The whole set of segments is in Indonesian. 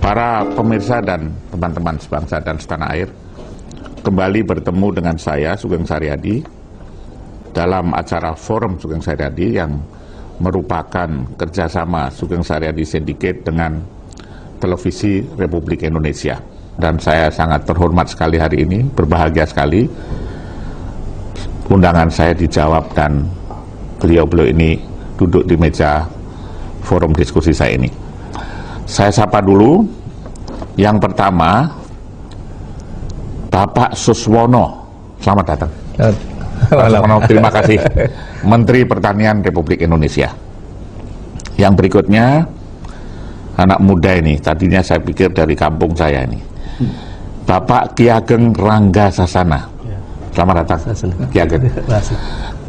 Para pemirsa dan teman-teman sebangsa dan setanah air, kembali bertemu dengan saya, Sugeng Saryadi, dalam acara Forum Sugeng Saryadi yang merupakan kerjasama Sugeng Saryadi Syndicate dengan Televisi Republik Indonesia. Dan saya sangat terhormat sekali hari ini, berbahagia sekali undangan saya dijawab dan beliau-beliau ini duduk di meja forum diskusi saya ini. Saya sapa dulu, yang pertama Bapak Suswono, selamat datang. Pak Suswono, terima kasih, Menteri Pertanian Republik Indonesia. Yang berikutnya anak muda ini, tadinya saya pikir dari kampung saya ini, Bapak Ki Ageng Rangga Sasana, selamat datang Ki Ageng.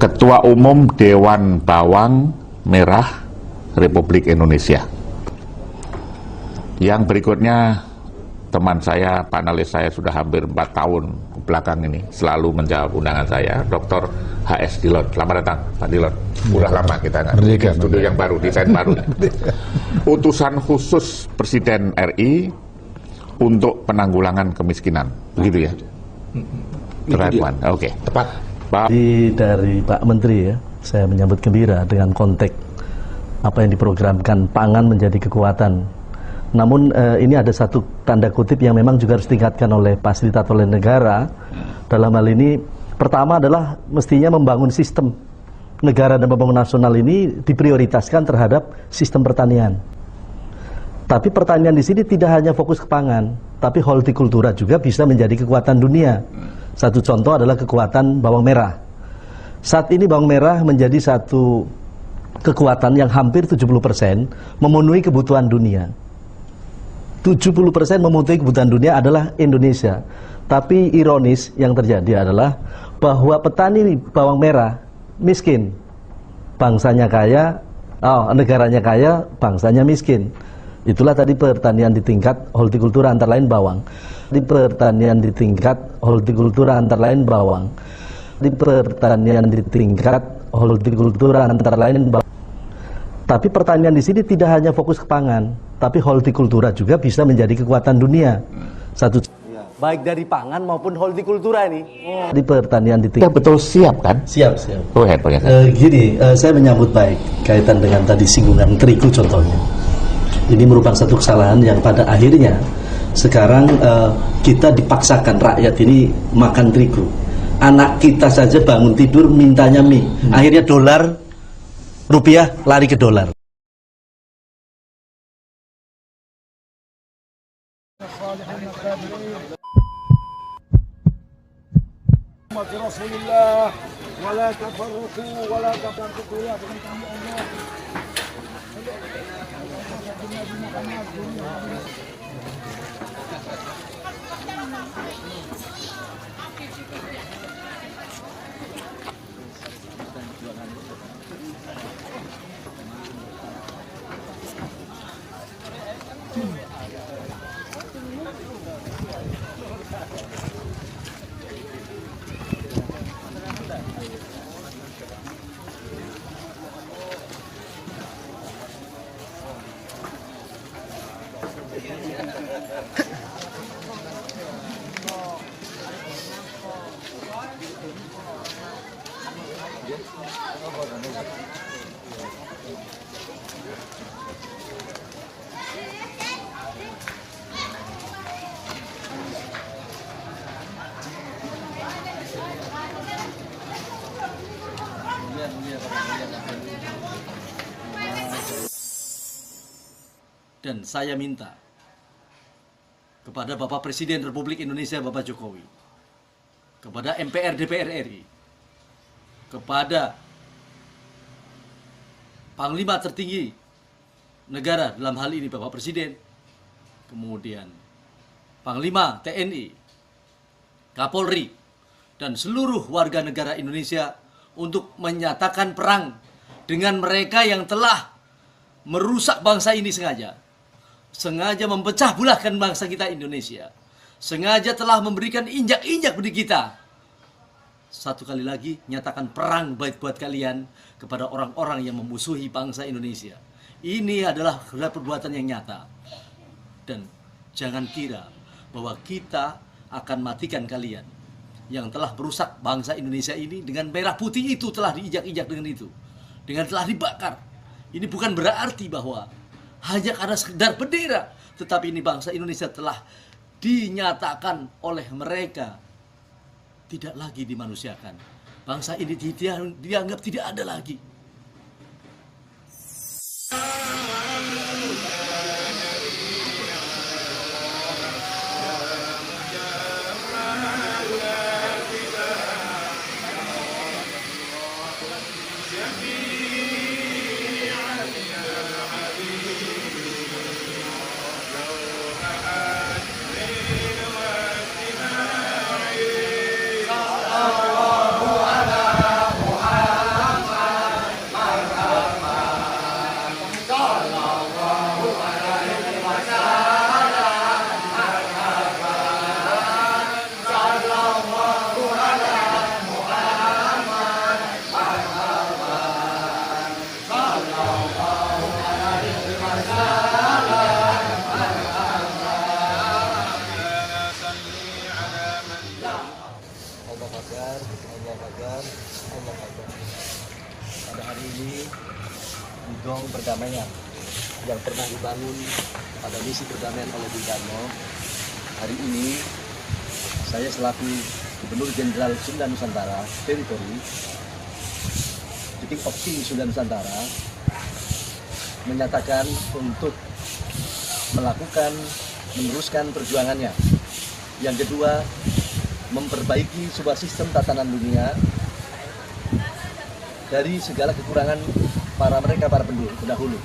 Ketua Umum Dewan Bawang Merah Republik Indonesia. Yang berikutnya teman saya, panelis saya sudah hampir 4 tahun belakang ini selalu menjawab undangan saya, Dr. H.S. Dilon. Selamat datang Pak Dilon. Udah lama kita nggak studio yang baru, desain baru. Utusan khusus Presiden RI untuk penanggulangan kemiskinan, begitu ya? Oke. Tepat. Pak. Dari Pak Menteri ya, saya menyambut gembira dengan konteks apa yang diprogramkan, pangan menjadi kekuatan. Namun ini ada satu tanda kutip yang memang juga harus ditingkatkan oleh fasilitator oleh negara. Dalam hal ini, pertama adalah mestinya membangun sistem negara dan pembangunan nasional ini diprioritaskan terhadap sistem pertanian. Tapi pertanian di sini tidak hanya fokus ke pangan, tapi hortikultura juga bisa menjadi kekuatan dunia. Satu contoh adalah kekuatan bawang merah. Saat ini bawang merah menjadi satu kekuatan yang hampir 70% memenuhi kebutuhan dunia. 70% memenuhi kebutuhan dunia adalah Indonesia. Tapi ironis yang terjadi adalah bahwa petani bawang merah miskin. Bangsanya kaya, negaranya kaya, bangsanya miskin. Itulah tadi pertanian di tingkat hortikultura antara lain bawang. Di pertanian di tingkat hortikultura antara lain bawang. Di pertanian di tingkat hortikultura antara lain bawang. Tapi pertanian di sini tidak hanya fokus ke pangan, tapi hortikultura juga bisa menjadi kekuatan dunia. Satu baik dari pangan maupun hortikultura ini. Di pertanian di tingkat betul siap kan? Siap. Oh, hebat ya. Gini, saya menyambut baik kaitan dengan tadi singgungan terigu contohnya. Ini merupakan satu kesalahan yang pada akhirnya sekarang kita dipaksakan rakyat ini makan terigu. Anak kita saja bangun tidur mintanya mie. Akhirnya rupiah lari ke dolar. Dan saya minta kepada Bapak Presiden Republik Indonesia, Bapak Jokowi, kepada MPR DPR RI, kepada Panglima tertinggi negara dalam hal ini Bapak Presiden, kemudian Panglima TNI, Kapolri, dan seluruh warga negara Indonesia untuk menyatakan perang dengan mereka yang telah merusak bangsa ini sengaja memecah belahkan bangsa kita Indonesia, sengaja telah memberikan injak-injak budi kita. Satu kali lagi nyatakan perang baik buat kalian kepada orang-orang yang memusuhi bangsa Indonesia. Ini adalah perbuatan yang nyata. Dan Jangan kira bahwa kita akan matikan kalian yang telah merusak bangsa Indonesia ini. Dengan merah putih itu telah diinjak-injak dengan itu, dengan telah dibakar. Ini bukan berarti bahwa hanya karena sekedar bendera, tetapi ini bangsa Indonesia telah dinyatakan oleh mereka tidak lagi dimanusiakan. Bangsa ini dianggap tidak ada lagi. Pada hari ini gong perdamaian yang pernah dibangun pada misi perdamaian oleh Bung Karno, hari ini saya selaku Gubernur Jenderal Sunda Nusantara Teritori, titik opsi Sunda Nusantara, menyatakan untuk meneruskan perjuangannya. Yang kedua, memperbaiki sebuah sistem tatanan dunia dari segala kekurangan para pendahulu.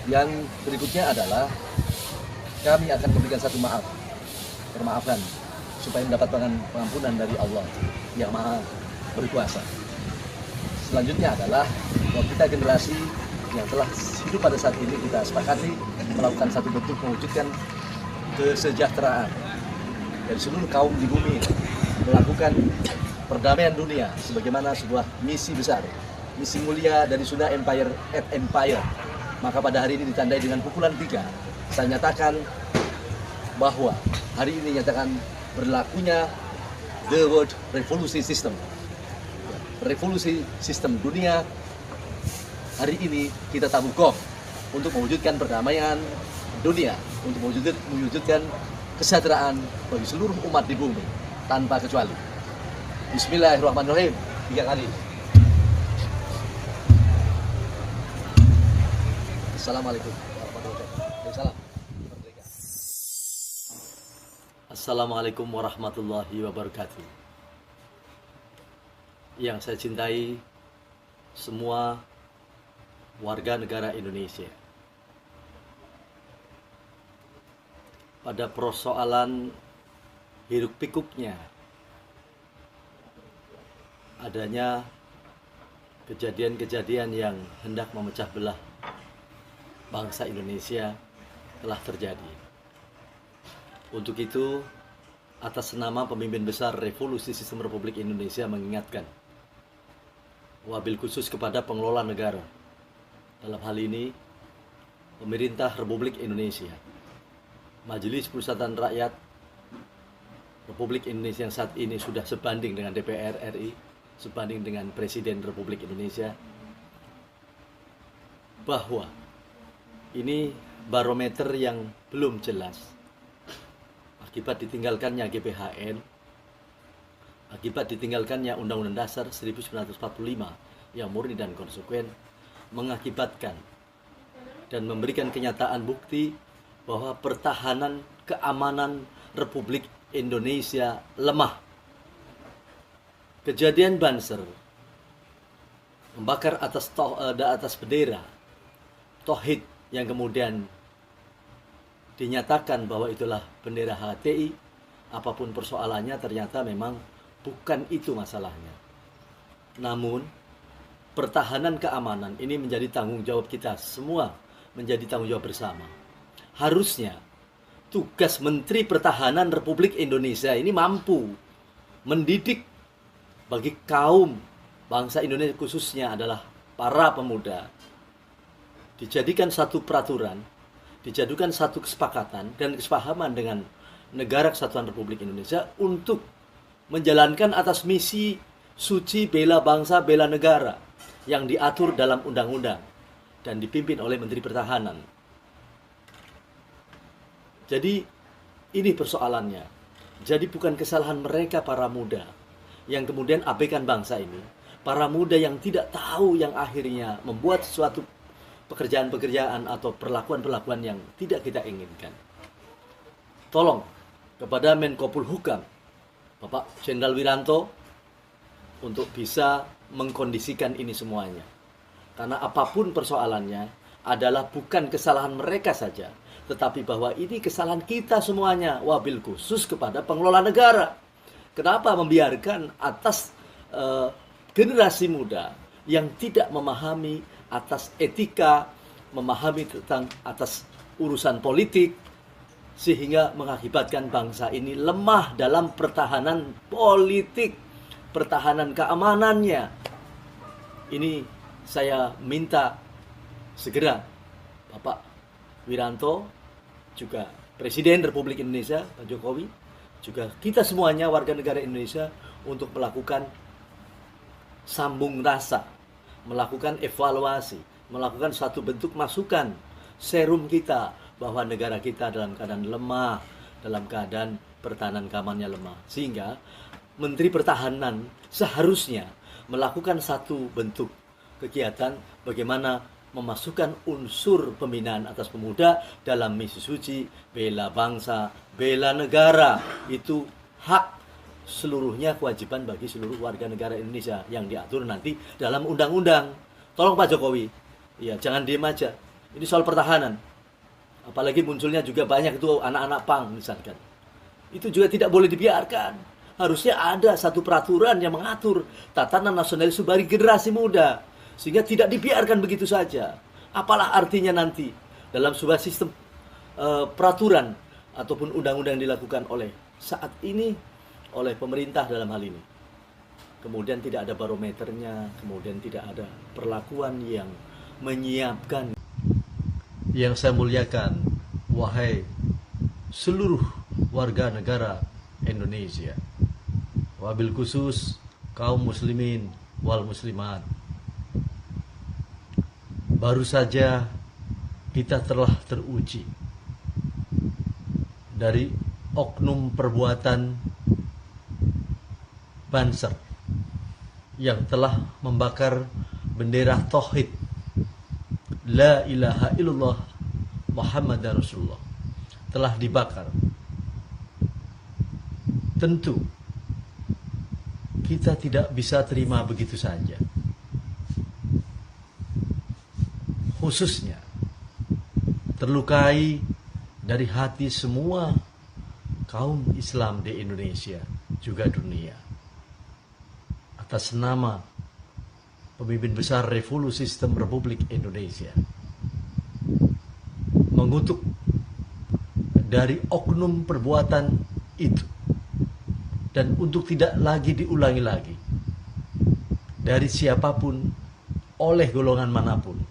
Yang berikutnya adalah kami akan memberikan satu permaafan supaya mendapatkan pengampunan dari Allah yang Maha Berkuasa. Selanjutnya adalah bahwa kita generasi yang telah hidup pada saat ini, kita sepakati melakukan satu bentuk mewujudkan kesejahteraan dari seluruh kaum di bumi, melakukan perdamaian dunia sebagaimana sebuah misi besar, misi mulia dari Sunda Empire at Empire. Maka pada hari ini ditandai dengan pukulan 3, saya nyatakan bahwa hari ini nyatakan berlakunya The World Revolution System. Revolusi sistem dunia. Hari ini kita tabur gong untuk mewujudkan perdamaian dunia, untuk mewujudkan kesejahteraan bagi seluruh umat di bumi tanpa kecuali. Bismillahirrahmanirrahim 3 kali. Assalamualaikum warahmatullahi wabarakatuh. Assalamualaikum warahmatullahi wabarakatuh. Yang saya cintai semua warga negara Indonesia. Pada persoalan hiruk pikuknya adanya kejadian-kejadian yang hendak memecah belah bangsa Indonesia telah terjadi. Untuk itu, atas nama pemimpin besar Revolusi Sistem Republik Indonesia mengingatkan, wabil khusus kepada pengelola negara, dalam hal ini pemerintah Republik Indonesia, Majelis Permusyawaratan Rakyat Republik Indonesia yang saat ini sudah sebanding dengan DPR RI, sebanding dengan Presiden Republik Indonesia, bahwa ini barometer yang belum jelas akibat ditinggalkannya GPHN, akibat ditinggalkannya Undang-Undang Dasar 1945 yang murni dan konsekuen, mengakibatkan dan memberikan kenyataan bukti bahwa pertahanan keamanan Republik Indonesia lemah. Kejadian Banser, membakar atas bendera Tauhid yang kemudian dinyatakan bahwa itulah bendera HTI, apapun persoalannya ternyata memang bukan itu masalahnya. Namun pertahanan keamanan ini menjadi tanggung jawab kita semua, menjadi tanggung jawab bersama. Harusnya tugas Menteri Pertahanan Republik Indonesia ini mampu mendidik bagi kaum bangsa Indonesia, khususnya adalah para pemuda, dijadikan satu peraturan dijadukan satu kesepakatan dan kesepahaman dengan Negara Kesatuan Republik Indonesia untuk menjalankan atas misi suci bela bangsa, bela negara yang diatur dalam undang-undang dan dipimpin oleh Menteri Pertahanan. Jadi ini persoalannya. Jadi bukan kesalahan mereka para muda yang kemudian abaikan bangsa ini. Para muda yang tidak tahu yang akhirnya membuat suatu pekerjaan-pekerjaan atau perlakuan-perlakuan yang tidak kita inginkan. Tolong kepada Menko Polhukam, Bapak Jenderal Wiranto, untuk bisa mengkondisikan ini semuanya. Karena apapun persoalannya adalah bukan kesalahan mereka saja, tetapi bahwa ini kesalahan kita semuanya, wabil khusus kepada pengelola negara. Kenapa membiarkan atas generasi muda yang tidak memahami atas etika, memahami tentang atas urusan politik, sehingga mengakibatkan bangsa ini lemah dalam pertahanan politik, pertahanan keamanannya. Ini saya minta segera Bapak Wiranto, juga Presiden Republik Indonesia Pak Jokowi, juga kita semuanya warga negara Indonesia untuk melakukan sambung rasa, melakukan evaluasi, melakukan satu bentuk masukan serum kita bahwa negara kita dalam keadaan lemah, dalam keadaan pertahanan keamanannya lemah. Sehingga Menteri Pertahanan seharusnya melakukan satu bentuk kegiatan bagaimana memasukkan unsur pembinaan atas pemuda dalam misi suci bela bangsa, bela negara. Itu hak seluruhnya, kewajiban bagi seluruh warga negara Indonesia yang diatur nanti dalam undang-undang. Tolong Pak Jokowi, ya jangan diem aja. Ini soal pertahanan. Apalagi munculnya juga banyak itu anak-anak pang misalkan. Itu juga tidak boleh dibiarkan. Harusnya ada satu peraturan yang mengatur tatanan nasionalis bagi generasi muda, sehingga tidak dibiarkan begitu saja. Apalah artinya nanti dalam sebuah sistem peraturan ataupun undang-undang yang dilakukan oleh saat ini oleh pemerintah dalam hal ini. Kemudian tidak ada barometernya, kemudian tidak ada perlakuan yang menyiapkan. Yang saya muliakan, wahai seluruh warga negara Indonesia, wabil khusus kaum muslimin wal muslimat. Baru saja kita telah teruji dari oknum perbuatan Banser yang telah membakar bendera tauhid La ilaha illallah Muhammad Rasulullah telah dibakar. Tentu kita tidak bisa terima begitu saja. Khususnya terlukai dari hati semua kaum Islam di Indonesia juga dunia. Atas nama pemimpin besar Revolusi Sistem Republik Indonesia, mengutuk dari oknum perbuatan itu, dan untuk tidak lagi diulangi lagi dari siapapun oleh golongan manapun.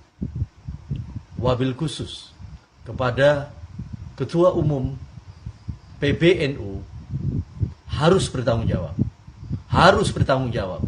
Wabil khusus kepada Ketua Umum PBNU harus bertanggung jawab